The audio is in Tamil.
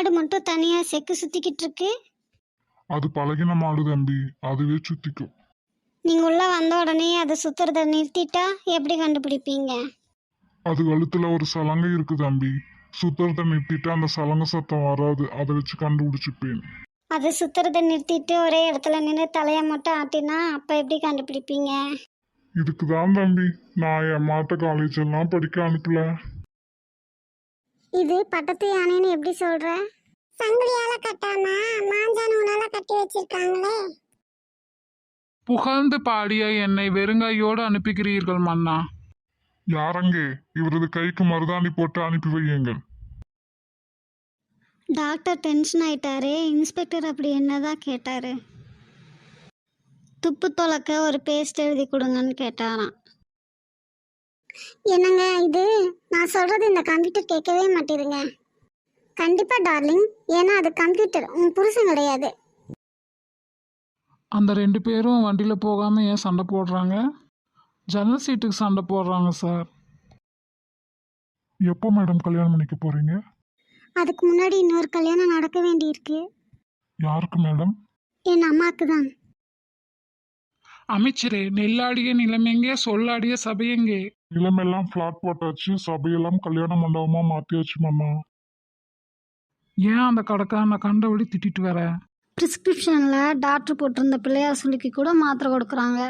மாடு மட்டும் தனியாக செக்கு சுற்றிக்கிட்டு இருக்கு. அது பழகின மாடு தம்பி, அதுவே சுத்திக்கும். நீங்கள் உள்ளே வந்த உடனே அதை சுற்றுறத நிறுத்திட்டா எப்படி கண்டுபிடிப்பீங்க? அது கழுத்துல ஒரு சலங்கை இருக்கு தம்பி, சுத்துறத நிறுத்திட்டு அந்த சலங்கை சத்தம் வராது, அதை வச்சு கண்டுபிடிச்சுப்பேன். அது சுற்றுறத நிறுத்திட்டு ஒரே இடத்துல நின்று தலையை மட்டும் ஆட்டினா அப்போ எப்படி கண்டுபிடிப்பீங்க? இதுக்கு தான் தம்பி நான் என் மாட்ட காலேஜ் எல்லாம் படிக்க அனுப்பல. இது பட்டத்து யானைன்னு எப்படி சொல்ற? சங்கிலியால கட்டாம மாஞ்சா நூலால கட்டி வச்சிருக்காங்களே. புகழ்ந்து பாடிய என்னை வெறுங்கையோடு அனுப்புகிறீர்கள் மன்னா. யாரங்கே இவரது கைக்கு மருதாணி போட்டு அனுப்பி வையுங்கள். டாக்டர் டென்ஷன் ஆயிட்டாரு. இன்ஸ்பெக்டர் அப்படி என்னதான் கேட்டாரு? துப்பு தொலைக்க ஒரு பேஸ்ட் எழுதி கொடுங்கன்னு கேட்டாராம். என்னங்க இது? நான் சொல்றது இந்த கம்ப்யூட்டர் கேட்கவே மாட்டேதுங்க. கண்டிப்பா டார்லிங், ஏன்னா அது கம்ப்யூட்டர், உன் புருஷன் கிடையாது. அந்த 2 பேரும் வண்டியில் போகாமல் ஏன் சண்டை போடுறாங்க? ஜன்னல் சீட்டுக்கு சண்டை போடுறாங்க சார். எப்போ மேடம் கல்யாணம் பண்ணிக்க போறீங்க? அதுக்கு முன்னாடி இன்னொரு கல்யாணம் நடக்க வேண்டியிருக்கு. யாருக்கு மேடம்? என் அம்மாவுக்கு தான். அமைச்சரே, நெல்லாடிய நிலைமெங்கே, சொல்லாடிய சபையெங்கே? நிலமெல்லாம் பிளாட் போட்டாச்சு, சபையெல்லாம் கல்யாண மண்டபமா மாத்தியாச்சு மாமா. ஏன் அந்த கடைக்காரனை கண்டபடி திட்டிட்டு வர? ப்ரிஸ்கிரிப்ஷனில் டாக்டர் போட்டிருந்த பிள்ளையார் சொல்லிக்கு கூட மாத்திரை கொடுக்குறாங்க.